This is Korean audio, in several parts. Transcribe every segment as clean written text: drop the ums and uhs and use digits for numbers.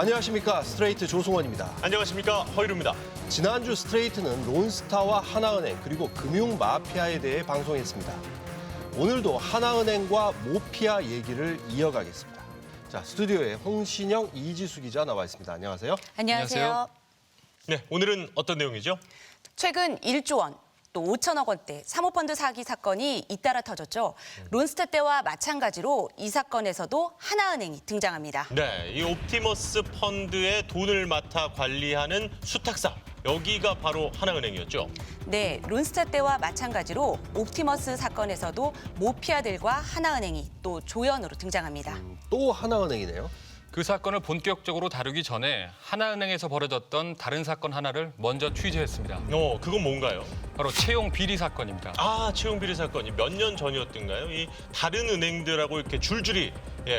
안녕하십니까. 스트레이트 조승원입니다. 안녕하십니까. 허이루입니다. 지난주 스트레이트는 론스타와 하나은행 그리고 금융마피아에 대해 방송했습니다. 오늘도 하나은행과 모피아 얘기를 이어가겠습니다. 자, 스튜디오에 홍신영, 이지수 기자 나와 있습니다. 안녕하세요. 안녕하세요. 네, 오늘은 어떤 내용이죠? 최근 1조 원, 또 5천억 원대 사모펀드 사기 사건이 잇따라 터졌죠. 론스타 때와 마찬가지로 이 사건에서도 하나은행이 등장합니다. 네, 이 옵티머스 펀드의 돈을 맡아 관리하는 수탁사, 여기가 바로 하나은행이었죠. 네, 론스타 때와 마찬가지로 옵티머스 사건에서도 모피아들과 하나은행이 또 조연으로 등장합니다. 또 하나은행이네요. 그 사건을 본격적으로 다루기 전에 하나은행에서 벌어졌던 다른 사건 하나를 먼저 취재했습니다. 그건 뭔가요? 바로 채용 비리 사건입니다. 채용 비리 사건이 몇 년 전이었던가요? 이 다른 은행들하고 이렇게 줄줄이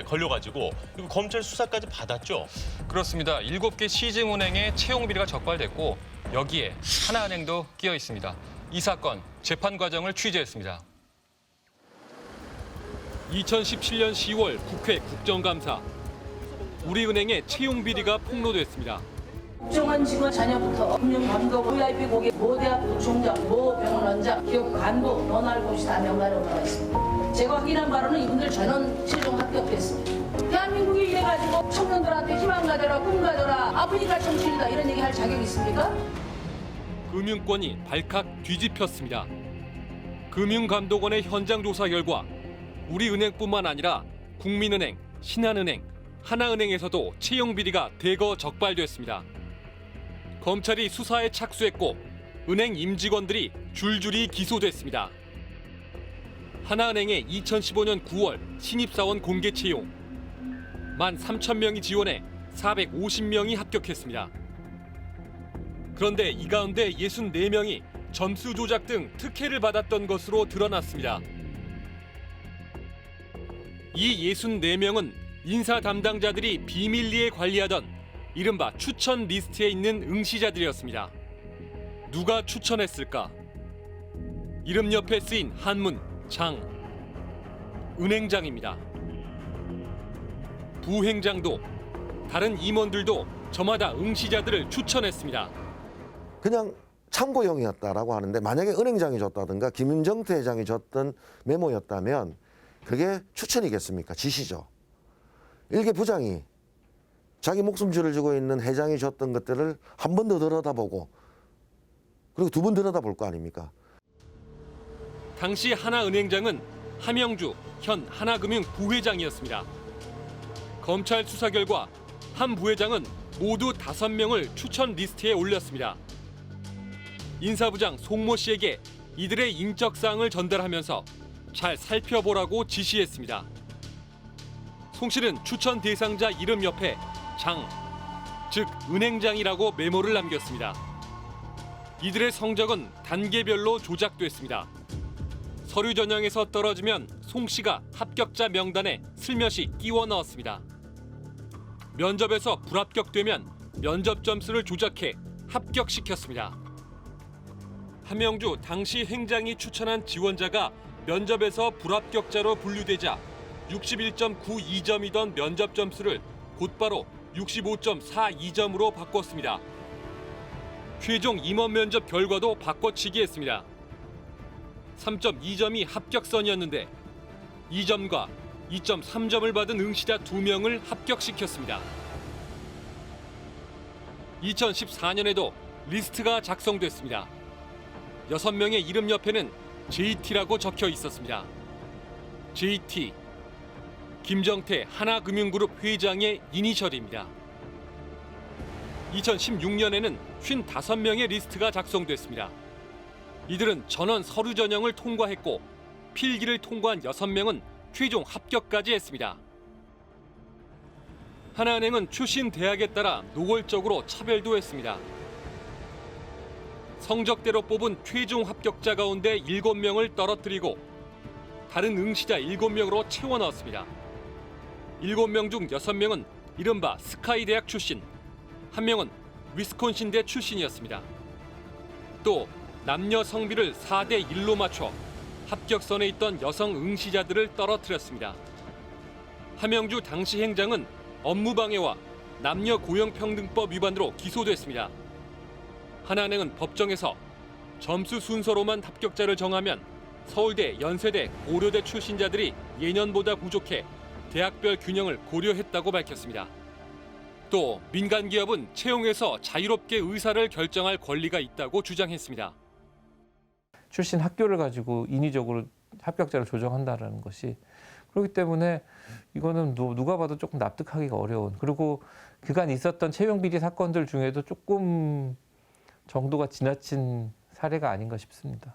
걸려가지고 이거 검찰 수사까지 받았죠? 그렇습니다. 7개 시중은행에 채용 비리가 적발됐고 여기에 하나은행도 끼어 있습니다. 이 사건 재판 과정을 취재했습니다. 2017년 10월 국회 국정감사. 우리은행의 채용 비리가 폭로됐습니다. 국정원 직원 자녀부터 금융감독, VIP 고객, 모 대학교 총장, 모 병원 원장, 기업 간부, 논할 곳이 다 명단에 올라가 있습니다. 제가 확인한 바로는 이분들 전원 최종 합격했습니다. 대한민국이 이래가지고 청년들한테 희망 가져라, 꿈 가져라, 아프리카 정치인이다 이런 얘기 할 자격이 있습니까? 금융권이 발칵 뒤집혔습니다. 금융감독원의 현장 조사 결과 우리은행뿐만 아니라 국민은행, 신한은행, 하나은행에서도 채용 비리가 대거 적발됐습니다. 검찰이 수사에 착수했고 은행 임직원들이 줄줄이 기소됐습니다. 하나은행의 2015년 9월 신입사원 공개 채용. 13,000명이 지원해 450명이 합격했습니다. 그런데 이 가운데 64명이 점수 조작 등 특혜를 받았던 것으로 드러났습니다. 이 64명은 인사 담당자들이 비밀리에 관리하던 이른바 추천 리스트에 있는 응시자들이었습니다. 누가 추천했을까? 이름 옆에 쓰인 한문 장, 은행장입니다. 부행장도 다른 임원들도 저마다 응시자들을 추천했습니다. 그냥 참고용이었다라고 하는데 만약에 은행장이 줬다든가 김정태 회장이 줬던 메모였다면 그게 추천이겠습니까? 지시죠. 일개 부장이 자기 목숨줄을 쥐고 있는 회장이 줬던 것들을 한 번 더 들여다보고 그리고 두 번 들여다볼 거 아닙니까? 당시 하나은행장은 함영주 현 하나금융 부회장이었습니다. 검찰 수사 결과 한 부회장은 모두 5명을 추천 리스트에 올렸습니다. 인사부장 송모 씨에게 이들의 인적사항을 전달하면서 잘 살펴보라고 지시했습니다. 송 씨는 추천 대상자 이름 옆에 장, 즉 은행장이라고 메모를 남겼습니다. 이들의 성적은 단계별로 조작됐습니다. 서류 전형에서 떨어지면 송 씨가 합격자 명단에 슬며시 끼워 넣었습니다. 면접에서 불합격되면 면접 점수를 조작해 합격시켰습니다. 함영주 당시 행장이 추천한 지원자가 면접에서 불합격자로 분류되자 61.92점이던 면접 점수를 곧바로 65.42점으로 바꿨습니다. 최종 임원 면접 결과도 바꿔치기했습니다. 3.2점이 합격선이었는데 2점과 2.3점을 받은 응시자 2명을 합격시켰습니다. 2014년에도 리스트가 작성됐습니다. 6명의 이름 옆에는 JT라고 적혀 있었습니다. JT, 김정태 하나금융그룹 회장의 이니셜입니다. 2016년에는 55명의 리스트가 작성됐습니다. 이들은 전원 서류 전형을 통과했고 필기를 통과한 6명은 최종 합격까지 했습니다. 하나은행은 출신 대학에 따라 노골적으로 차별도 했습니다. 성적대로 뽑은 최종 합격자 가운데 7명을 떨어뜨리고 다른 응시자 7명으로 채워 넣었습니다. 7명 중 6명은 이른바 스카이 대학 출신, 1명은 위스콘신대 출신이었습니다. 또 남녀 성비를 4대 1로 맞춰 합격선에 있던 여성 응시자들을 떨어뜨렸습니다. 함영주 당시 행장은 업무방해와 남녀 고용평등법 위반으로 기소됐습니다. 하나은행은 법정에서 점수 순서로만 합격자를 정하면 서울대, 연세대, 고려대 출신자들이 예년보다 부족해 대학별 균형을 고려했다고 밝혔습니다. 또 민간 기업은 채용에서 자유롭게 의사를 결정할 권리가 있다고 주장했습니다. 출신 학교를 가지고 인위적으로 합격자를 조정한다는 것이 그렇기 때문에 이거는 누가 봐도 조금 납득하기가 어려운, 그리고 그간 있었던 채용 비리 사건들 중에도 조금 정도가 지나친 사례가 아닌가 싶습니다.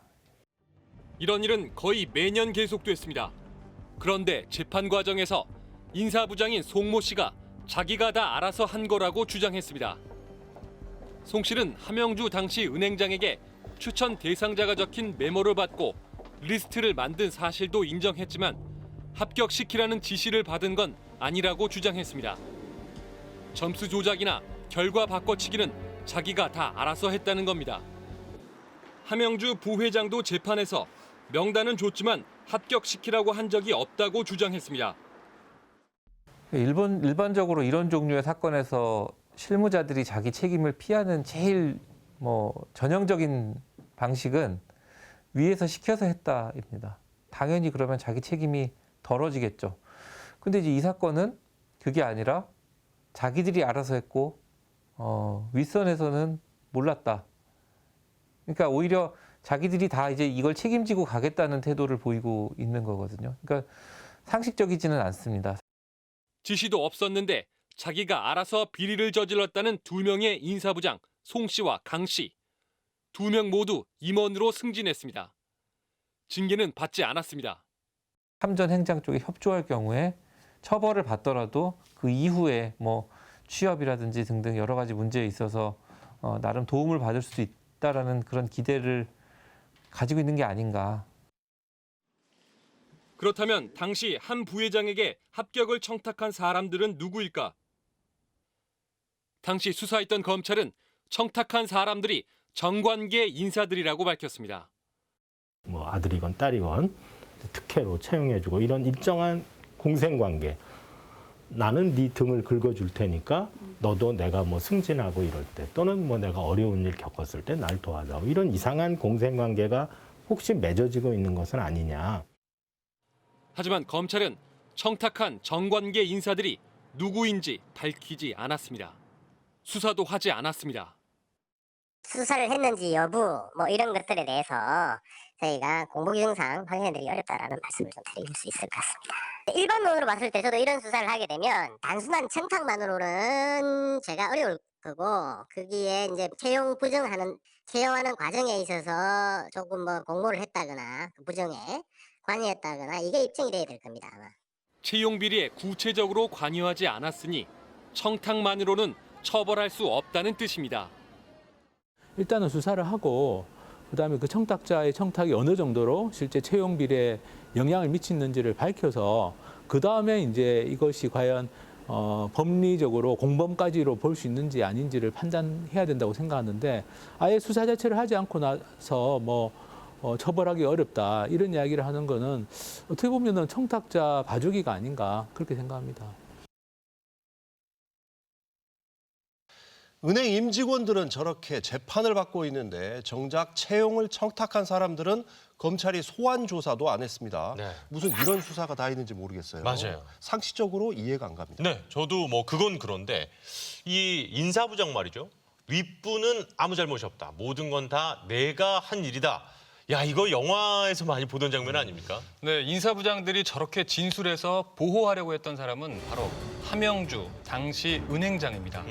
이런 일은 거의 매년 계속됐습니다. 그런데 재판 과정에서 인사부장인 송모 씨가 자기가 다 알아서 한 거라고 주장했습니다. 송 씨는 함영주 당시 은행장에게 추천 대상자가 적힌 메모를 받고 리스트를 만든 사실도 인정했지만 합격시키라는 지시를 받은 건 아니라고 주장했습니다. 점수 조작이나 결과 바꿔치기는 자기가 다 알아서 했다는 겁니다. 함영주 부회장도 재판에서 명단은 줬지만 합격시키라고 한 적이 없다고 주장했습니다. 일반적으로 이런 종류의 사건에서 실무자들이 자기 책임을 피하는 제일 전형적인 방식은 위에서 시켜서 했다입니다. 당연히 그러면 자기 책임이 덜어지겠죠. 근데 이제 이 사건은 그게 아니라 자기들이 알아서 했고 윗선에서는 몰랐다. 그러니까 오히려 자기들이 다 이제 이걸 책임지고 가겠다는 태도를 보이고 있는 거거든요. 그러니까 상식적이지는 않습니다. 지시도 없었는데 자기가 알아서 비리를 저질렀다는 두 명의 인사부장 송 씨와 강 씨. 두 명 모두 임원으로 승진했습니다. 징계는 받지 않았습니다. 삼전 행장 쪽에 협조할 경우에 처벌을 받더라도 그 이후에 취업이라든지 등등 여러 가지 문제에 있어서 나름 도움을 받을 수도 있다라는 그런 기대를 가지고 있는 게 아닌가. 그렇다면 당시 한 부회장에게 합격을 청탁한 사람들은 누구일까? 당시 수사했던 검찰은 청탁한 사람들이 정관계 인사들이라고 밝혔습니다. 아들이건 딸이건 특혜로 채용해주고 이런 일정한 공생관계. 나는 네 등을 긁어줄 테니까 너도 내가 승진하고 이럴 때 또는 내가 어려운 일 겪었을 때 날 도와줘. 이런 이상한 공생관계가 혹시 맺어지고 있는 것은 아니냐. 하지만 검찰은 청탁한 정관계 인사들이 누구인지 밝히지 않았습니다. 수사도 하지 않았습니다. 수사를 했는지 여부 이런 것들에 대해서 저희가 공보규정상 확인해드리기 어렵다라는 말씀을 좀 드릴 수 있을 것 같습니다. 일반론으로 봤을 때 저도 이런 수사를 하게 되면 단순한 청탁만으로는 제가 어려울 거고 거기에 이제 채용하는 과정에 있어서 조금 공모를 했다거나 부정에 관여했다거나 이게 입증이 돼야 될 겁니다. 아마. 채용 비리에 구체적으로 관여하지 않았으니 청탁만으로는 처벌할 수 없다는 뜻입니다. 일단은 수사를 하고 그다음에 그 청탁자의 청탁이 어느 정도로 실제 채용 비리에 영향을 미치는지를 밝혀서 그다음에 이제 이것이 과연 법리적으로 공범까지로 볼 수 있는지 아닌지를 판단해야 된다고 생각하는데 아예 수사 자체를 하지 않고 나서 처벌하기 어렵다 이런 이야기를 하는 거는 어떻게 보면은 청탁자 봐주기가 아닌가 그렇게 생각합니다. 은행 임직원들은 저렇게 재판을 받고 있는데 정작 채용을 청탁한 사람들은 검찰이 소환 조사도 안 했습니다. 네. 무슨 이런 수사가 다 있는지 모르겠어요. 맞아요. 상식적으로 이해가 안 갑니다. 네, 저도 그건 그런데 이 인사부장 말이죠. 윗분은 아무 잘못이 없다. 모든 건 다 내가 한 일이다. 야, 이거 영화에서 많이 보던 장면 아닙니까? 네, 인사부장들이 저렇게 진술해서 보호하려고 했던 사람은 바로 함영주, 당시 은행장입니다.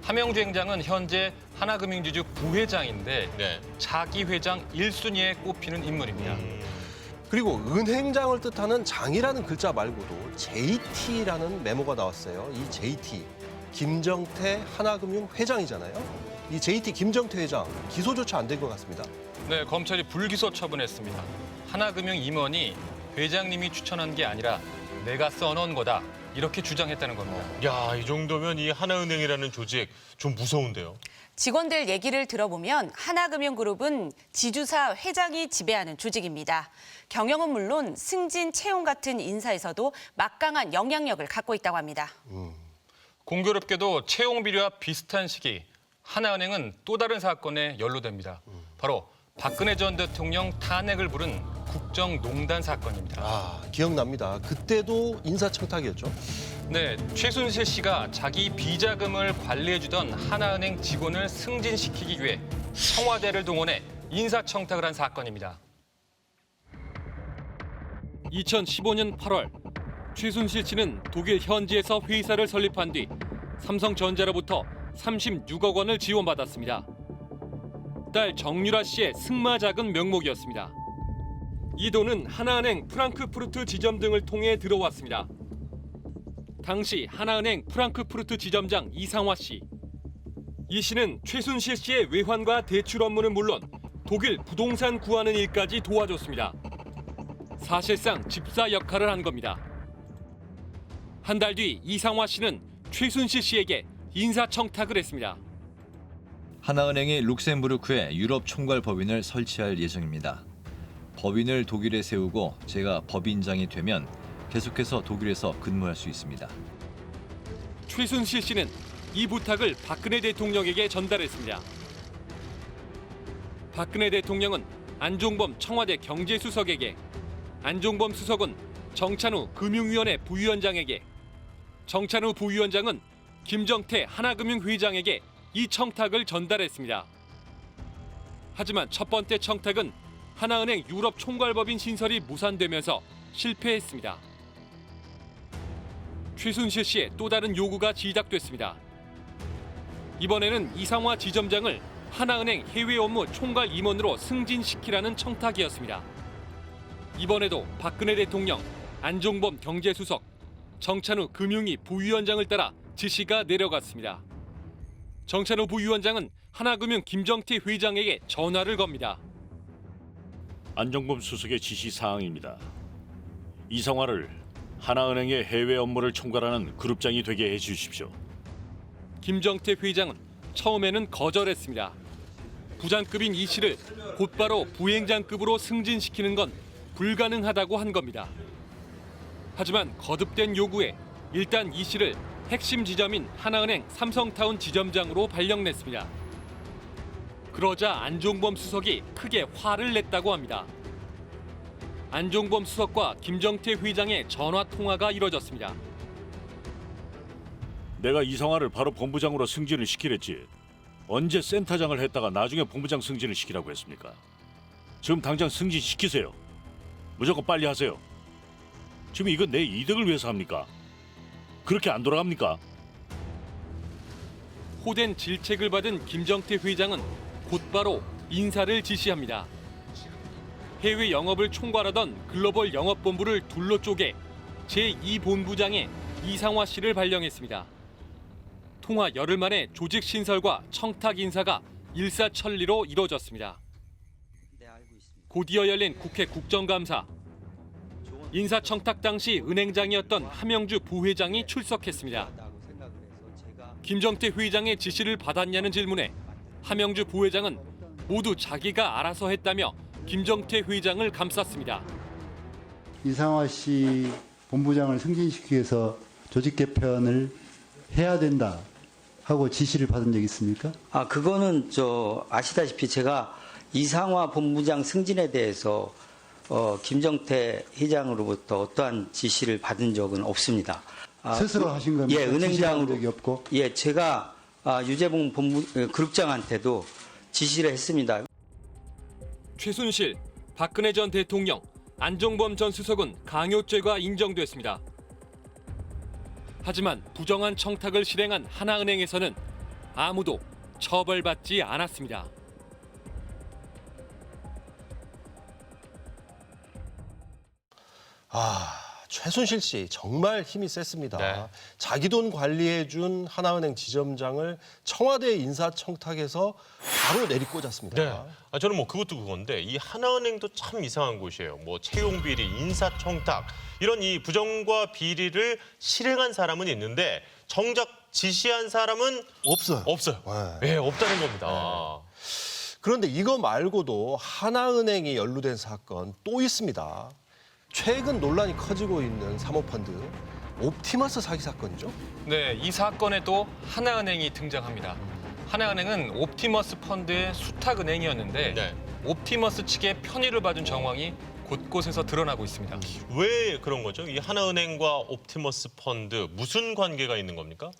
함영주 행장은 현재 하나금융지주 부회장인데 네. 자기 회장 1순위에 꼽히는 인물입니다. 그리고 은행장을 뜻하는 장이라는 글자 말고도 JT라는 메모가 나왔어요. 이 JT, 김정태 하나금융 회장이잖아요. 이 JT 김정태 회장 기소조차 안 된 것 같습니다. 네, 검찰이 불기소 처분했습니다. 하나금융 임원이 회장님이 추천한 게 아니라 내가 써놓은 거다. 이렇게 주장했다는 겁니다. 야, 이 정도면 이 하나은행이라는 조직 좀 무서운데요. 직원들 얘기를 들어보면 하나금융그룹은 지주사 회장이 지배하는 조직입니다. 경영은 물론 승진, 채용 같은 인사에서도 막강한 영향력을 갖고 있다고 합니다. 공교롭게도 채용 비리와 비슷한 시기 하나은행은 또 다른 사건에 연루됩니다. 바로 박근혜 전 대통령 탄핵을 부른 국정농단 사건입니다. 아, 기억납니다. 그때도 인사청탁이었죠. 네, 최순실 씨가 자기 비자금을 관리해주던 하나은행 직원을 승진시키기 위해 청와대를 동원해 인사청탁을 한 사건입니다. 2015년 8월 최순실 씨는 독일 현지에서 회사를 설립한 뒤 삼성전자로부터 36억 원을 지원받았습니다. 딸 정유라 씨의 승마작은 명목이었습니다. 이 돈은 하나은행 프랑크푸르트 지점 등을 통해 들어왔습니다. 당시 하나은행 프랑크푸르트 지점장 이상화 씨. 이 씨는 최순실 씨의 외환과 대출 업무는 물론 독일 부동산 구하는 일까지 도와줬습니다. 사실상 집사 역할을 한 겁니다. 한 달 뒤 이상화 씨는 최순실 씨에게 인사청탁을 했습니다. 하나은행이 룩셈부르크에 유럽 총괄 법인을 설치할 예정입니다. 법인을 독일에 세우고 제가 법인장이 되면 계속해서 독일에서 근무할 수 있습니다. 최순실 씨는 이 부탁을 박근혜 대통령에게 전달했습니다. 박근혜 대통령은 안종범 청와대 경제수석에게, 안종범 수석은 정찬우 금융위원회 부위원장에게, 정찬우 부위원장은 김정태 하나금융회장에게 이 청탁을 전달했습니다. 하지만 첫 번째 청탁은 하나은행 유럽 총괄법인 신설이 무산되면서 실패했습니다. 최순실 씨의 또 다른 요구가 시작됐습니다. 이번에는 이상화 지점장을 하나은행 해외 업무 총괄 임원으로 승진시키라는 청탁이었습니다. 이번에도 박근혜 대통령, 안종범 경제수석, 정찬우 금융위 부위원장을 따라 지시가 내려갔습니다. 정찬우 부위원장은 하나금융 김정태 회장에게 전화를 겁니다. 안종범 수석의 지시 사항입니다. 이상화를 하나은행의 해외 업무를 총괄하는 그룹장이 되게 해주십시오. 김정태 회장은 처음에는 거절했습니다. 부장급인 이 씨를 곧바로 부행장급으로 승진시키는 건 불가능하다고 한 겁니다. 하지만 거듭된 요구에 일단 이 씨를 핵심 지점인 하나은행 삼성타운 지점장으로 발령냈습니다. 그러자 안종범 수석이 크게 화를 냈다고 합니다. 안종범 수석과 김정태 회장의 전화 통화가 이뤄졌습니다. 내가 이상화를 바로 본부장으로 승진을 시키랬지. 언제 센터장을 했다가 나중에 본부장 승진을 시키라고 했습니까? 지금 당장 승진시키세요. 무조건 빨리 하세요. 지금 이건 내 이득을 위해서 합니까? 그렇게 안 돌아갑니까? 호된 질책을 받은 김정태 회장은 곧바로 인사를 지시합니다. 해외 영업을 총괄하던 글로벌 영업본부를 둘러 쪼개 제2본부장에 이상화 씨를 발령했습니다. 통화 열흘 만에 조직 신설과 청탁 인사가 일사천리로 이뤄졌습니다. 곧이어 열린 국회 국정감사. 인사청탁 당시 은행장이었던 함영주 부회장이 출석했습니다. 김정태 회장의 지시를 받았냐는 질문에 함영주 부회장은 모두 자기가 알아서 했다며 김정태 회장을 감쌌습니다. 이상화 씨 본부장을 승진시키기 위해서 조직 개편을 해야 된다 하고 지시를 받은 적 있습니까? 그거는 아시다시피 제가 이상화 본부장 승진에 대해서 김정태 회장으로부터 어떠한 지시를 받은 적은 없습니다. 스스로 하신 겁니까? 예, 은행장으로. 적이 없고. 예, 제가 유재봉 그룹장한테도 지시를 했습니다. 최순실, 박근혜 전 대통령, 안종범 전 수석은 강요죄가 인정됐습니다. 하지만 부정한 청탁을 실행한 하나은행에서는 아무도 처벌받지 않았습니다. 최순실 씨 정말 힘이 셌습니다. 네. 자기 돈 관리해준 하나은행 지점장을 청와대 인사청탁에서 바로 내리꽂았습니다. 네. 저는 뭐 그것도 그건데 이 하나은행도 참 이상한 곳이에요. 뭐 채용 비리, 인사청탁 이런 이 부정과 비리를 실행한 사람은 있는데 정작 지시한 사람은 없어요. 네, 없다는 겁니다. 그런데 이거 말고도 하나은행이 연루된 사건 또 있습니다. 최근 논란이 커지고 있는 사모펀드. 옵티머스 사기 사건이죠. 네, 이 사건에도 하나은행이 등장합니다. 하나은행은 옵티머스 펀드의 수탁은행이었는데 네. 옵티머스 측의 편의를 봐준 정황이 곳곳에서 드러나고 있습니다. 왜 그런 거죠? 이 하나은행과 옵티머스 펀드 무슨 관계가 있는 겁니까?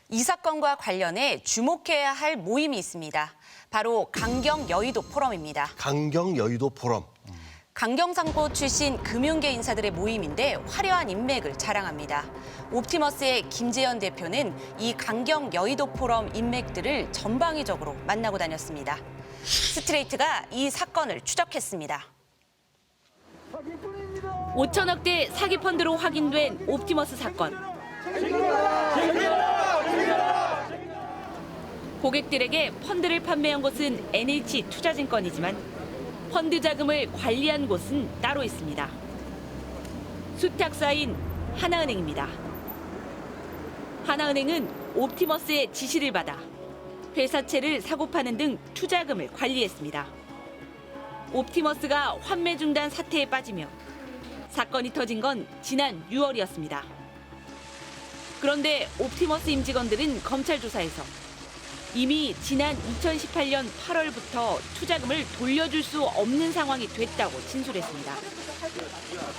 이 사건과 관련해 주목해야 할 모임이 있습니다. 바로 강경 여의도 포럼입니다. 강경 여의도 포럼. 강경상고 출신 금융계 인사들의 모임인데 화려한 인맥을 자랑합니다. 옵티머스의 김재현 대표는 이 강경 여의도 포럼 인맥들을 전방위적으로 만나고 다녔습니다. 스트레이트가 이 사건을 추적했습니다. 5천억대 사기 펀드로 확인된 옵티머스 사건. 고객들에게 펀드를 판매한 곳은 NH투자증권이지만 펀드 자금을 관리한 곳은 따로 있습니다. 수탁사인 하나은행입니다. 하나은행은 옵티머스의 지시를 받아 회사채를 사고 파는 등 투자금을 관리했습니다. 옵티머스가 환매 중단 사태에 빠지며 사건이 터진 건 지난 6월이었습니다. 그런데 옵티머스 임직원들은 검찰 조사에서 이미 지난 2018년 8월부터 투자금을 돌려줄 수 없는 상황이 됐다고 진술했습니다.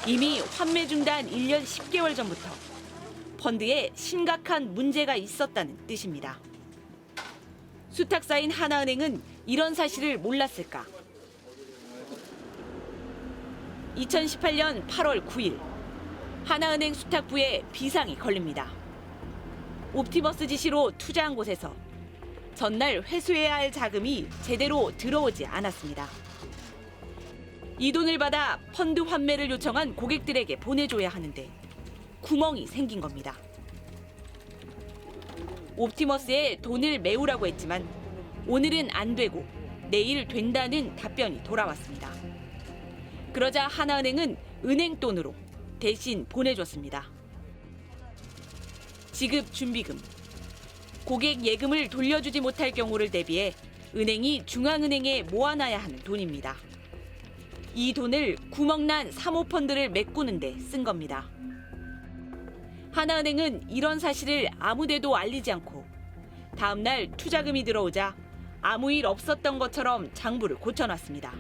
이미 환매 중단 1년 10개월 전부터 펀드에 심각한 문제가 있었다는 뜻입니다. 수탁사인 하나은행은 이런 사실을 몰랐을까? 2018년 8월 9일 하나은행 수탁부에 비상이 걸립니다. 옵티머스 지시로 투자한 곳에서 전날 회수해야 할 자금이 제대로 들어오지 않았습니다. 이 돈을 받아 펀드 환매를 요청한 고객들에게 보내줘야 하는데 구멍이 생긴 겁니다. 옵티머스에 돈을 메우라고 했지만 오늘은 안 되고 내일 된다는 답변이 돌아왔습니다. 그러자 하나은행은 은행 돈으로 대신 보내줬습니다. 지급 준비금. 고객 예금을 돌려주지 못할 경우를 대비해 은행이 중앙은행에 모아놔야 하는 돈입니다. 이 돈을 구멍난 사모펀드를 메꾸는데 쓴 겁니다. 하나은행은 이런 사실을 아무데도 알리지 않고 다음 날 투자금이 들어오자 아무 일 없었던 것처럼 장부를 고쳐놨습니다.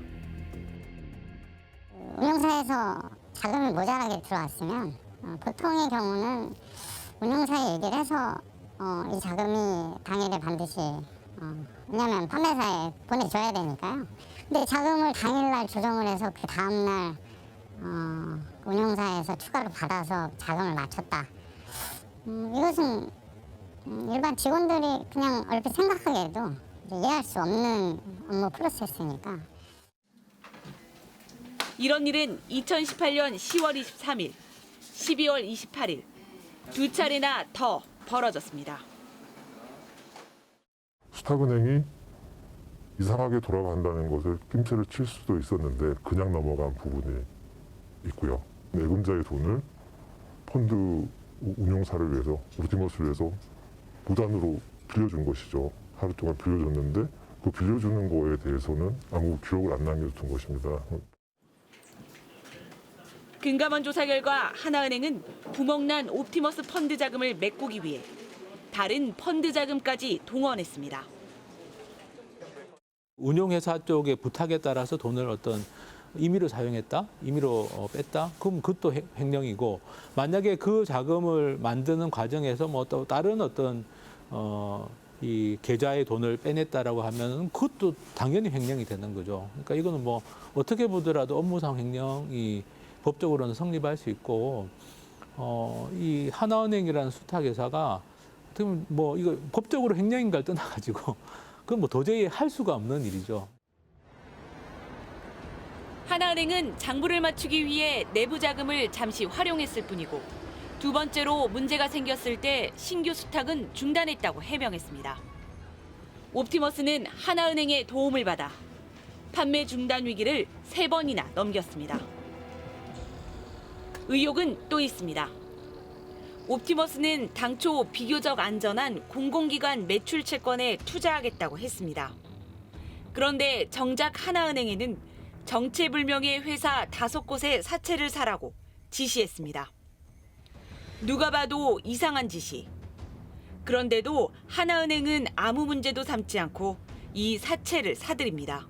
운용사에서 자금이 모자라게 들어왔으면 보통의 경우는 운용사에 얘기를 해서 이 자금이 당일에 반드시 왜냐하면 판매사에 보내줘야 되니까요. 근데 자금을 당일날 조정을 해서 그 다음날 운용사에서 추가로 받아서 자금을 맞췄다. 이것은 일반 직원들이 그냥 얼핏 생각하기에도 이해할 수 없는 업무 프로세스니까. 이런 일은 2018년 10월 23일, 12월 28일 두 차례나 더 벌어졌습니다. 수탁은행이 이상하게 돌아간다는 것을 낌새를 칠 수도 있었는데 그냥 넘어간 부분이 있고요. 예금자의 돈을 펀드 운용사를 위해서, 옵티머스를 위해서 무단으로 빌려준 것이죠. 하루 동안 빌려줬는데 그 빌려주는 거에 대해서는 아무 기록을 안 남겨둔 것입니다. 금감원 조사 결과 하나은행은 구멍난 옵티머스 펀드 자금을 메꾸기 위해 다른 펀드 자금까지 동원했습니다. 운용회사 쪽의 부탁에 따라서 돈을 어떤 임의로 사용했다, 임의로 뺐다, 그럼 그것도 횡령이고, 만약에 그 자금을 만드는 과정에서 뭐 또 다른 어떤 이 계좌의 돈을 빼냈다라고 하면 그것도 당연히 횡령이 되는 거죠. 그러니까 이거는 뭐 어떻게 보더라도 업무상 횡령이 법적으로는 성립할 수 있고, 이 하나은행이라는 수탁회사가 어떻게 보면 뭐 이거 법적으로 횡령인가를 떠나가지고 그건 뭐 도저히 할 수가 없는 일이죠. 하나은행은 장부를 맞추기 위해 내부 자금을 잠시 활용했을 뿐이고 두 번째로 문제가 생겼을 때 신규 수탁은 중단했다고 해명했습니다. 옵티머스는 하나은행의 도움을 받아 판매 중단 위기를 3번이나 넘겼습니다. 의혹은 또 있습니다. 옵티머스는 당초 비교적 안전한 공공기관 매출 채권에 투자하겠다고 했습니다. 그런데 정작 하나은행에는 정체불명의 회사 5곳에 사채를 사라고 지시했습니다. 누가 봐도 이상한 지시. 그런데도 하나은행은 아무 문제도 삼지 않고 이 사채를 사들입니다.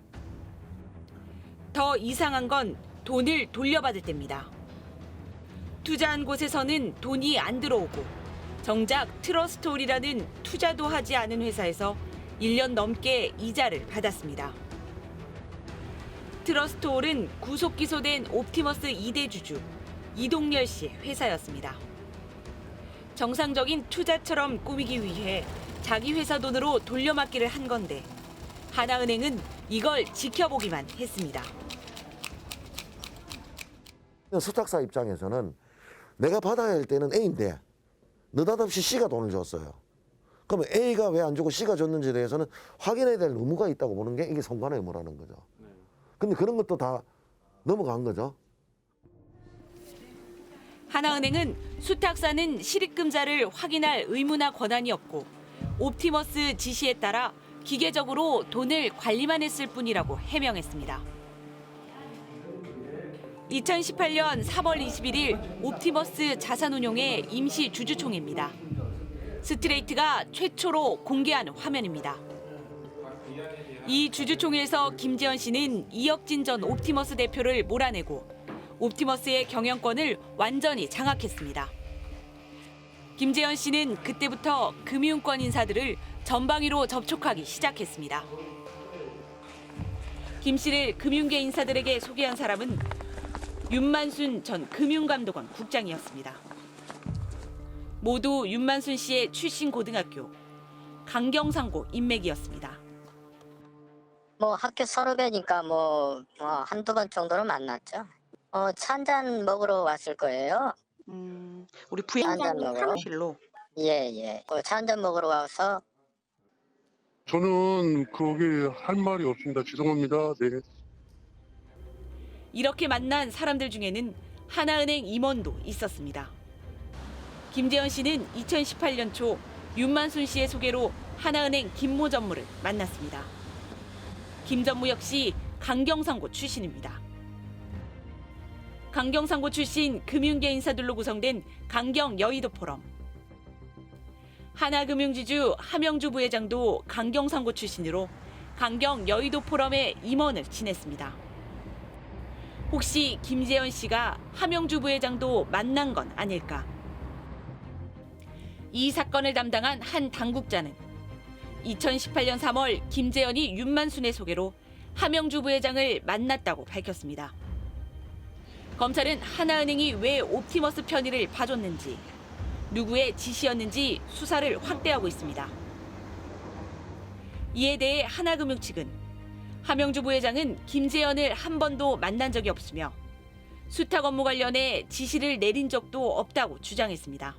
더 이상한 건 돈을 돌려받을 때입니다. 투자한 곳에서는 돈이 안 들어오고 정작 트러스트홀이라는 투자도 하지 않은 회사에서 1년 넘게 이자를 받았습니다. 트러스트홀은 구속 기소된 옵티머스 2대 주주 이동열 씨의 회사였습니다. 정상적인 투자처럼 꾸미기 위해 자기 회사 돈으로 돌려막기를 한 건데 하나은행은 이걸 지켜보기만 했습니다. 수탁사 입장에서는 내가 받아야 할 때는 A인데 느닷없이 C가 돈을 줬어요. 그러면 A가 왜 안 주고 C가 줬는지에 대해서는 확인해야 될 의무가 있다고 보는 게 이게 성관의 의무라는 거죠. 근데 그런 것도 다 넘어간 거죠. 하나은행은 수탁사는 실입금자를 확인할 의무나 권한이 없고 옵티머스 지시에 따라 기계적으로 돈을 관리만 했을 뿐이라고 해명했습니다. 2018년 3월 21일 옵티머스 자산운용의 임시 주주총회입니다. 스트레이트가 최초로 공개한 화면입니다. 이 주주총회에서 김재현 씨는 이혁진 전 옵티머스 대표를 몰아내고 옵티머스의 경영권을 완전히 장악했습니다. 김재현 씨는 그때부터 금융권 인사들을 전방위로 접촉하기 시작했습니다. 김 씨를 금융계 인사들에게 소개한 사람은 윤만순 전 금융감독원 국장이었습니다. 모두 윤만순 씨의 출신 고등학교 강경상고 인맥이었습니다. 뭐 학교 선후배니까 한두 번 정도는 만났죠. 차 한잔 먹으러 왔을 거예요. 우리 부회장님 사무실로. 예. 차 한잔 먹으러 와서 저는 거기에 할 말이 없습니다. 죄송합니다. 네. 이렇게 만난 사람들 중에는 하나은행 임원도 있었습니다. 김재현 씨는 2018년 초 윤만순 씨의 소개로 하나은행 김모 전무를 만났습니다. 김 전무 역시 강경상고 출신입니다. 강경상고 출신 금융계 인사들로 구성된 강경 여의도 포럼. 하나금융지주 함영주 부회장도 강경상고 출신으로 강경 여의도 포럼의 임원을 지냈습니다. 혹시 김재현 씨가 함영주 부회장도 만난 건 아닐까? 이 사건을 담당한 한 당국자는 2018년 3월 김재현이 윤만순의 소개로 함영주 부회장을 만났다고 밝혔습니다. 검찰은 하나은행이 왜 옵티머스 편의를 봐줬는지, 누구의 지시였는지 수사를 확대하고 있습니다. 이에 대해 하나금융 측은 함영주 부회장은 김재현을 한 번도 만난 적이 없으며 수탁 업무 관련해 지시를 내린 적도 없다고 주장했습니다.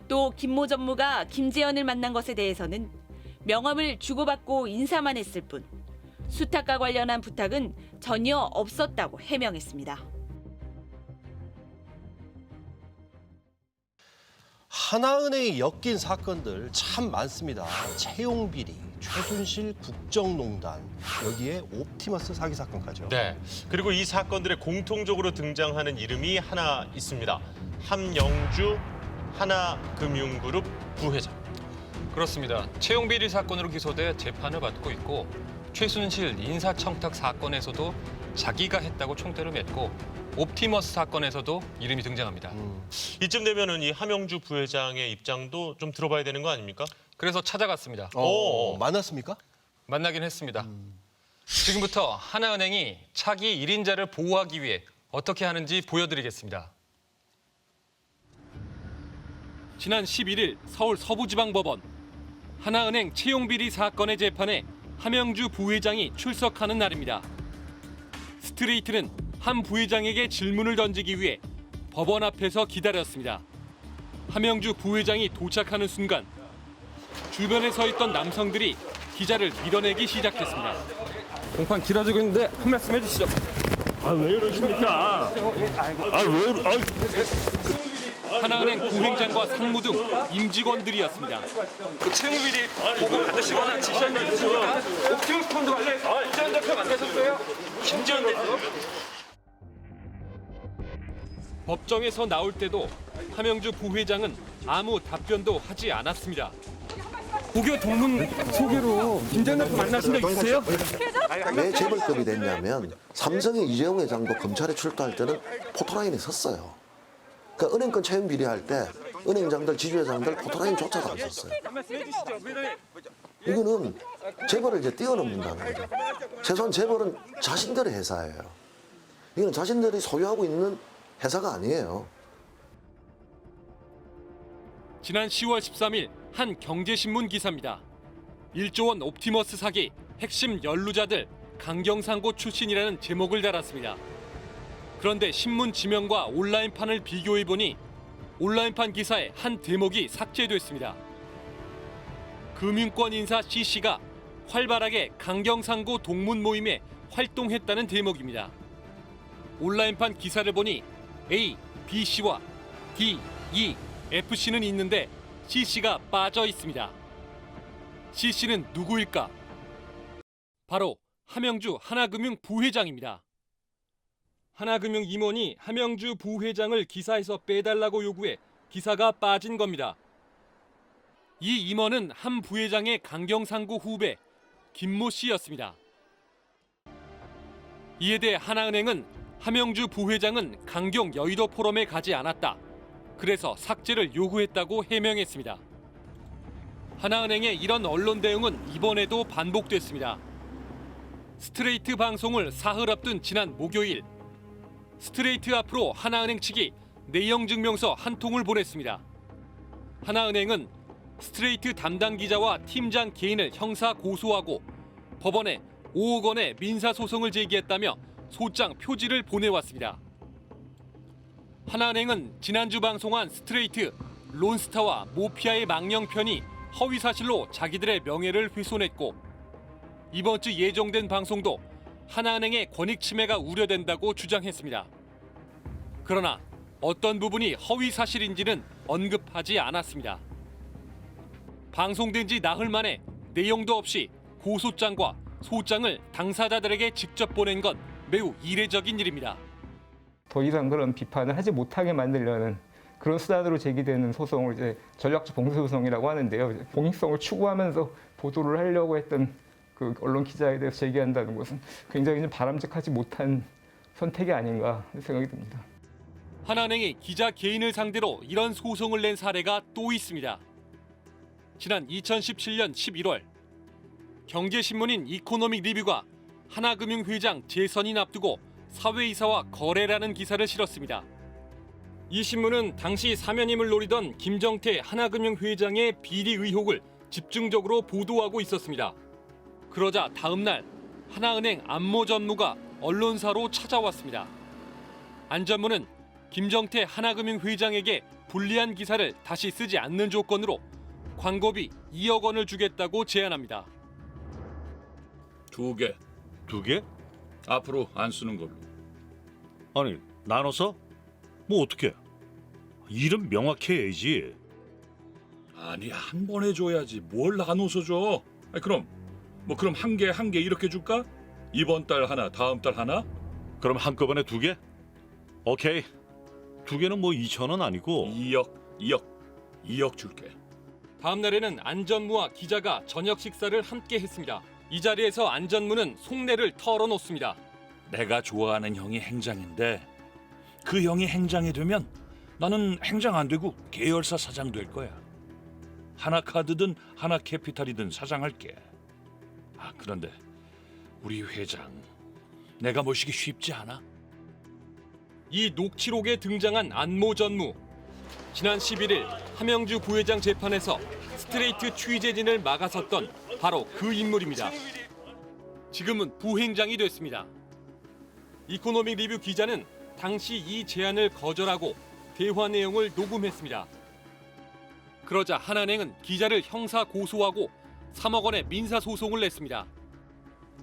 또 김모 전무가 김재현을 만난 것에 대해서는 명함을 주고받고 인사만 했을 뿐 수탁과 관련한 부탁은 전혀 없었다고 해명했습니다. 하나은행이 엮인 사건들 참 많습니다. 채용비리, 최순실 국정농단, 여기에 옵티머스 사기 사건까지요. 네. 그리고 이 사건들의 공통적으로 등장하는 이름이 하나 있습니다. 함영주 하나금융그룹 부회장. 그렇습니다. 채용비리 사건으로 기소돼 재판을 받고 있고 최순실 인사청탁 사건에서도 자기가 했다고 총대를 맺고 옵티머스 사건에서도 이름이 등장합니다. 이쯤 되면은 이 함영주 부회장의 입장도 좀 들어봐야 되는 거 아닙니까? 그래서 찾아갔습니다. 만났습니까? 만나긴 했습니다. 지금부터 하나은행이 차기 1인자를 보호하기 위해 어떻게 하는지 보여드리겠습니다. 지난 11일 서울 서부지방법원 하나은행 채용비리 사건의 재판에 함영주 부회장이 출석하는 날입니다. 스트레이트는 한 부회장에게 질문을 던지기 위해 법원 앞에서 기다렸습니다. 함영주 부회장이 도착하는 순간 주변에 서 있던 남성들이 기자를 밀어내기 시작했습니다. 공판 길어지고 있는데 한 말씀 해주시죠. 왜 이러십니까? 하나은행 부회장과 상무 등 임직원들이었습니다. 그 채용비리 보고 받으시거나 지시한 적 있으십니까? 옵티머스 펀드 관련 김재현 대표 만나셨어요? 김재현 대표. 법정에서 나올 때도 함영주 부회장은 아무 답변도 하지 않았습니다. 고교 동문 소개로 김장남 만나신 적 있으세요? 왜 재벌급이 됐냐면 삼성의 이재용 회장도 검찰에 출두할 때는 포토라인에 섰어요. 그러니까 은행권 채용 비리할 때 은행장들, 지주회장들 포토라인조차도 안 섰어요. 이거는 재벌을 이제 뛰어넘는다는 거죠. 최소한 재벌은 자신들의 회사예요. 이건 자신들이 소유하고 있는 회사가 아니에요. 지난 10월 13일 한 경제신문 기사입니다. 1조 원 옵티머스 사기 핵심 연루자들 강경상고 출신이라는 제목을 달았습니다. 그런데 신문 지명과 온라인판을 비교해보니 온라인판 기사의 한 대목이 삭제됐습니다. 금융권 인사 C씨가 활발하게 강경상고 동문 모임에 활동했다는 대목입니다. 온라인판 기사를 보니 A, B씨와 D, E, F씨는 있는데 C씨가 빠져 있습니다. C씨는 누구일까? 바로 함영주 하나금융 부회장입니다. 하나금융 임원이 함영주 부회장을 기사에서 빼달라고 요구해 기사가 빠진 겁니다. 이 임원은 함 부회장의 강경상고 후배 김모 씨였습니다. 이에 대해 하나은행은 함영주 부회장은 강경 여의도 포럼에 가지 않았다. 그래서 삭제를 요구했다고 해명했습니다. 하나은행의 이런 언론 대응은 이번에도 반복됐습니다. 스트레이트 방송을 사흘 앞둔 지난 목요일, 스트레이트 앞으로 하나은행 측이 내용 증명서 한 통을 보냈습니다. 하나은행은 스트레이트 담당 기자와 팀장 개인을 형사 고소하고 법원에 5억 원의 민사소송을 제기했다며 소장 표지를 보내왔습니다. 하나은행은 지난주 방송한 스트레이트, 론스타와 모피아의 망령편이 허위사실로 자기들의 명예를 훼손했고 이번 주 예정된 방송도 하나은행의 권익 침해가 우려된다고 주장했습니다. 그러나 어떤 부분이 허위사실인지는 언급하지 않았습니다. 방송된 지 나흘 만에 내용도 없이 고소장과 소장을 당사자들에게 직접 보낸 건 매우 이례적인 일입니다. 더 이상 그런 비판을 하지 못하게 만들려는 그런 수단으로 제기되는 소송을 이제 전략적 봉쇄 소송이라고 하는데요. 공익성을 추구하면서 보도를 하려고 했던 그 언론 기자에 대해서 제기한다는 것은 굉장히 좀 바람직하지 못한 선택이 아닌가 생각이 듭니다. 하나은행이 기자 개인을 상대로 이런 소송을 낸 사례가 또 있습니다. 지난 2017년 11월 경제신문인 이코노믹 리뷰가 하나금융 회장 재선인 앞두고 사회이사와 거래라는 기사를 실었습니다. 이 신문은 당시 사면임을 노리던 김정태 하나금융 회장의 비리 의혹을 집중적으로 보도하고 있었습니다. 그러자 다음 날 하나은행 안모 전무가 언론사로 찾아왔습니다. 안 전무는 김정태 하나금융 회장에게 불리한 기사를 다시 쓰지 않는 조건으로 광고비 2억 원을 주겠다고 제안합니다. 2개. 2개? 앞으로 안 쓰는 걸로. 아니, 나눠서? 뭐 어떻게? 이름 명확히 해야지. 아니, 한 번에 줘야지. 뭘 나눠서 줘? 아니, 그럼 한 개 이렇게 줄까? 이번 달 하나, 다음 달 하나? 그럼 한꺼번에 2개? 오케이. 2개는 뭐 2,000원 아니고 2억 줄게. 다음 날에는 안 전무와 기자가 저녁 식사를 함께 했습니다. 이 자리에서 안 전무는 속내를 털어놓습니다. 내가 좋아하는 형이 행장인데 그 형이 행장이 되면 나는 행장 안 되고 계열사 사장 될 거야. 하나카드든 하나캐피탈이든 사장할게. 그런데 우리 회장 내가 모시기 쉽지 않아. 이 녹취록에 등장한 안모 전무. 지난 11일 함영주 부회장 재판에서 스트레이트 취재진을 막아섰던 바로 그 인물입니다. 지금은 부행장이 됐습니다. 이코노믹 리뷰 기자는 당시 이 제안을 거절하고 대화 내용을 녹음했습니다. 그러자 하나은행은 기자를 형사 고소하고 3억 원의 민사 소송을 냈습니다.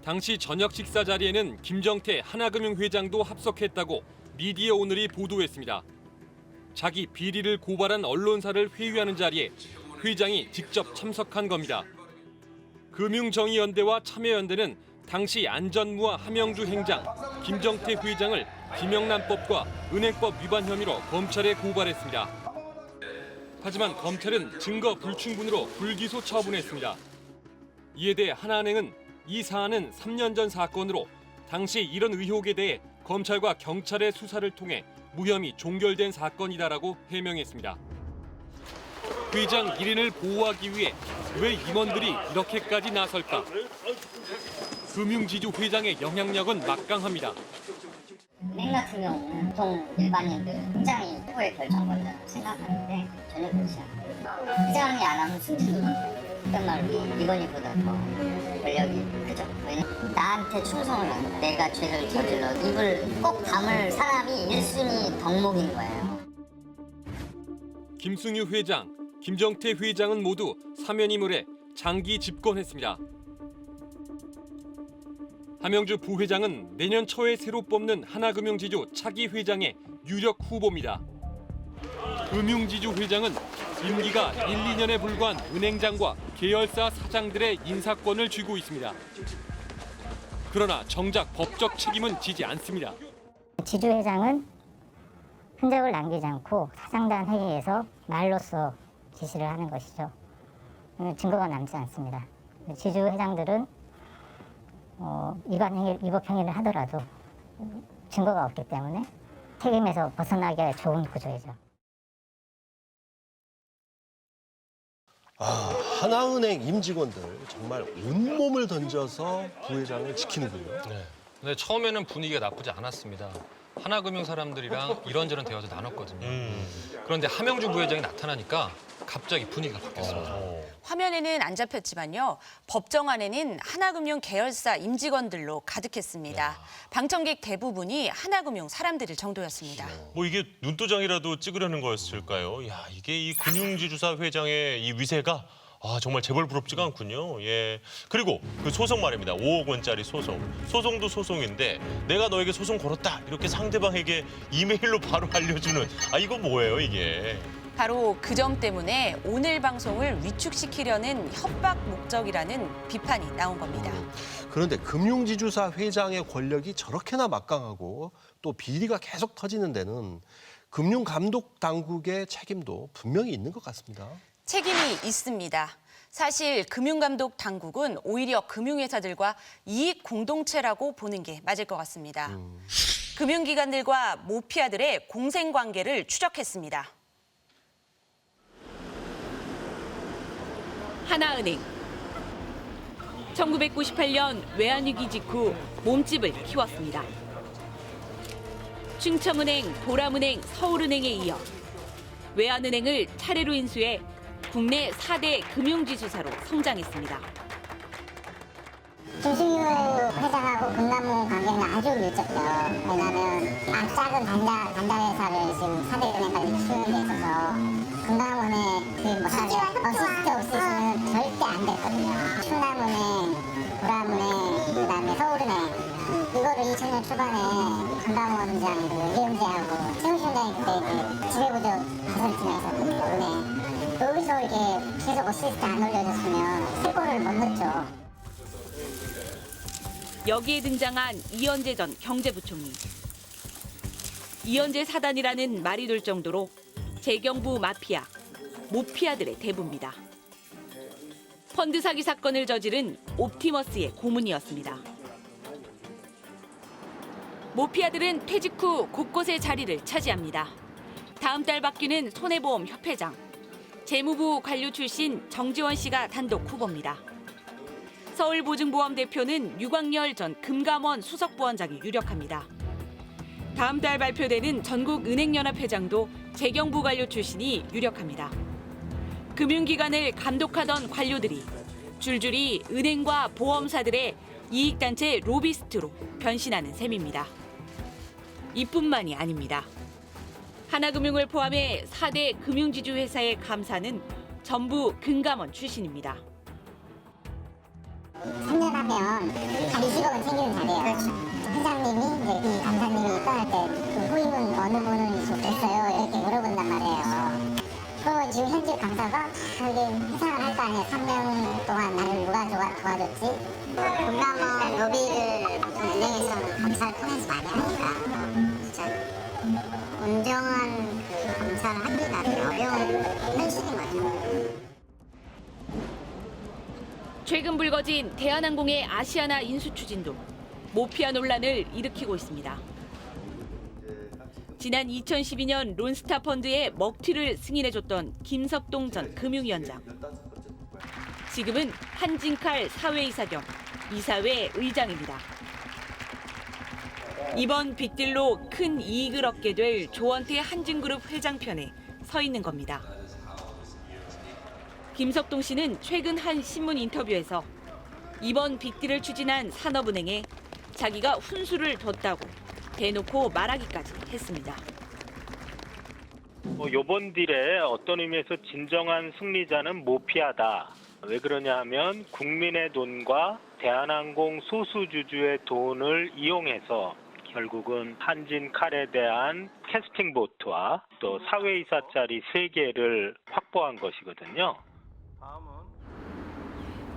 당시 저녁 식사 자리에는 김정태 하나금융 회장도 합석했다고 미디어 오늘이 보도했습니다. 자기 비리를 고발한 언론사를 회유하는 자리에 회장이 직접 참석한 겁니다. 금융정의연대와 참여연대는 당시 안 전무와 함영주 행장, 김정태 회장을 김영란법과 은행법 위반 혐의로 검찰에 고발했습니다. 하지만 검찰은 증거 불충분으로 불기소 처분했습니다. 이에 대해 하나은행은 이 사안은 3년 전 사건으로 당시 이런 의혹에 대해 검찰과 경찰의 수사를 통해 무혐의 종결된 사건이다라고 해명했습니다. 회장 1인을 보호하기 위해 왜 임원들이 이렇게까지 나설까? 금융지주 회장의 영향력은 막강합니다. 은행 같은 경우는 보통 일반인들 굉장히 후에 결정한다고 생각하는데 전혀 그렇지 않아요. 회장이 안 하면 승진도 못해요. 어떤 말로 이건희보다 더 권력이 크죠. 왜냐면 나한테 충성을 하고 내가 죄를 저질러 입을 꼭 다물 사람이 1순위 덕목인 거예요. 김승유 회장, 김정태 회장은 모두 사면이물에 장기 집권했습니다. 함영주 부회장은 내년 초에 새로 뽑는 하나금융지주 차기 회장의 유력 후보입니다. 금융지주 회장은 임기가 1, 2년에 불과한 은행장과 계열사 사장들의 인사권을 쥐고 있습니다. 그러나 정작 법적 책임은 지지 않습니다. 지주 회장은 흔적을 남기지 않고 사장단 회의에서 말로써 지시를 하는 것이죠. 증거가 남지 않습니다. 지주 회장들은 위법 행위를 하더라도 증거가 없기 때문에 책임에서 벗어나기가 좋은 구조이죠. 하나은행 임직원들 정말 온몸을 던져서 부회장을 지키는군요. 네. 근데 처음에는 분위기가 나쁘지 않았습니다. 하나금융 사람들이랑 이런저런 대화도 나눴거든요. 그런데 함영주 부회장이 나타나니까 갑자기 분위기가 바뀌었습니다. 화면에는 안 잡혔지만요. 법정 안에는 하나금융 계열사 임직원들로 가득했습니다. 방청객 대부분이 하나금융 사람들일 정도였습니다. 뭐 이게 눈도장이라도 찍으려는 거였을까요? 야, 이게 이 금융지주사 회장의 이 위세가 정말 재벌 부럽지가 않군요. 예. 그리고 그 소송 말입니다. 5억 원짜리 소송. 소송도 소송인데 내가 너에게 소송 걸었다. 이렇게 상대방에게 이메일로 바로 알려주는. 이거 뭐예요, 이게? 바로 그 점 때문에 오늘 방송을 위축시키려는 협박 목적이라는 비판이 나온 겁니다. 그런데 금융지주사 회장의 권력이 저렇게나 막강하고 또 비리가 계속 터지는 데는 금융감독당국의 책임도 분명히 있는 것 같습니다. 책임이 있습니다. 사실 금융감독 당국은 오히려 금융회사들과 이익 공동체라고 보는 게 맞을 것 같습니다. 금융기관들과 모피아들의 공생관계를 추적했습니다. 하나은행. 1998년 외환위기 직후 몸집을 키웠습니다. 충청은행, 보람은행, 서울은행에 이어 외환은행을 차례로 인수해 국내 4대 금융지주사로 성장했습니다. 김승유 회장하고 금감원 관계는 아주 밀접해요. 왜냐하면 작은 단자회사를 지금 4대 은행까지 키우는 데 있어서 금감원의 어시스트 없으시면 절대 안 됐거든요. 충남은행, 보람은행, 그다음에 서울은행 이거를 2000년 초반에 금감원장이고 이재용제하고 최우신장이 그때 지배구조 가설팀에서 은행 여기서 이게 계속 어시스트 안 올려줬으면 세골을 못 넣죠. 여기에 등장한 이현재 전 경제부총리. 이현재 사단이라는 말이 돌 정도로 재경부 마피아, 모피아들의 대부입니다. 펀드 사기 사건을 저지른 옵티머스의 고문이었습니다. 모피아들은 퇴직 후 곳곳에 자리를 차지합니다. 다음 달 바뀌는 손해보험협회장, 재무부 관료 출신 정지원 씨가 단독 후보입니다. 서울보증보험 대표는 유광열 전 금감원 수석부원장이 유력합니다. 다음 달 발표되는 전국은행연합회장도 재경부 관료 출신이 유력합니다. 금융기관을 감독하던 관료들이 줄줄이 은행과 보험사들의 이익단체 로비스트로 변신하는 셈입니다. 이뿐만이 아닙니다. 하나금융을 포함해 4대 금융지주회사의 감사는 전부 금감원 출신입니다. 3년 하면 한 20억은 챙기는 자리예요. 회장님이 이 감사님이 떠날 때 후임은 어느 분이 됐어요? 이렇게 물어본단 말이에요. 그러면 지금 현직 감사가 하긴 회상을 할 거 아니에요. 3년 동안 나를 누가 도와줬지? 금감원 로비를 은행에서는 감사를 통해서 많이 하니까 온정한 그 감사를 하기가 어려운 현실인 거죠. 최근 불거진 대한항공의 아시아나 인수 추진도 모피아 논란을 일으키고 있습니다. 지난 2012년 론스타 펀드의 먹튀를 승인해줬던 김석동 전 금융위원장. 지금은 한진칼 사회이사 겸 이사회 의장입니다. 이번 빅딜로 큰 이익을 얻게 될 조원태 한진그룹 회장편에 서 있는 겁니다. 김석동 씨는 최근 한 신문 인터뷰에서 이번 빅딜을 추진한 산업은행에 자기가 훈수를 뒀다고 대놓고 말하기까지 했습니다. 이번 딜에 어떤 의미에서 진정한 승리자는 모피아다. 왜 그러냐 하면 국민의 돈과 대한항공 소수주주의 돈을 이용해서 결국은 한진칼에 대한 캐스팅 보트와 또 사회이사 자리 3개를 확보한 것이거든요.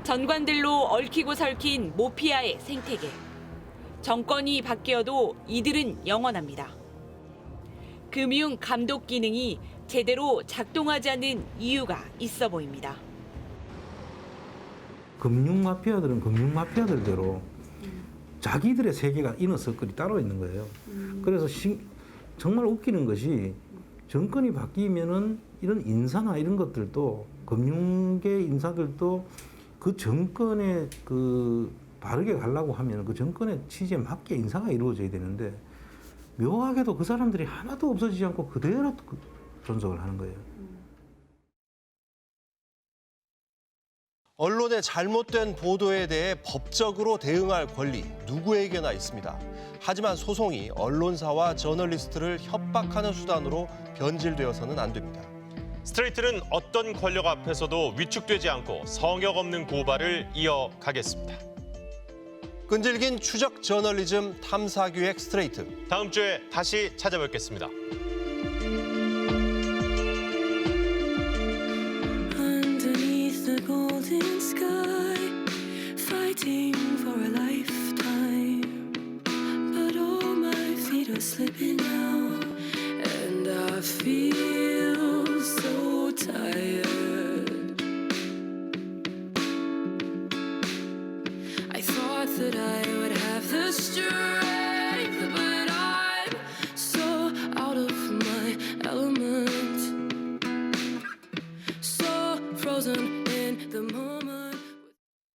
전관들로 얽히고 설킨 모피아의 생태계. 정권이 바뀌어도 이들은 영원합니다. 금융 감독 기능이 제대로 작동하지 않는 이유가 있어 보입니다. 금융 마피아들은 금융 마피아들대로 자기들의 세계가 이너 서클이 따로 있는 거예요. 그래서 정말 웃기는 것이 정권이 바뀌면은 이런 인사나 이런 것들도 금융계 인사들도 그 정권에 바르게 가려고 하면 그 정권의 취지에 맞게 인사가 이루어져야 되는데 묘하게도 그 사람들이 하나도 없어지지 않고 그대로 존속을 하는 거예요. 언론의 잘못된 보도에 대해 법적으로 대응할 권리 누구에게나 있습니다. 하지만 소송이 언론사와 저널리스트를 협박하는 수단으로 변질되어서는 안 됩니다. 스트레이트는 어떤 권력 앞에서도 위축되지 않고 성역 없는 고발을 이어가겠습니다. 끈질긴 추적 저널리즘 탐사기획 스트레이트. 다음 주에 다시 찾아뵙겠습니다. Underneath the golden sky, fighting for a lifetime. But all my feet are slipping now, and I feel so tired. I thought that I would have the strength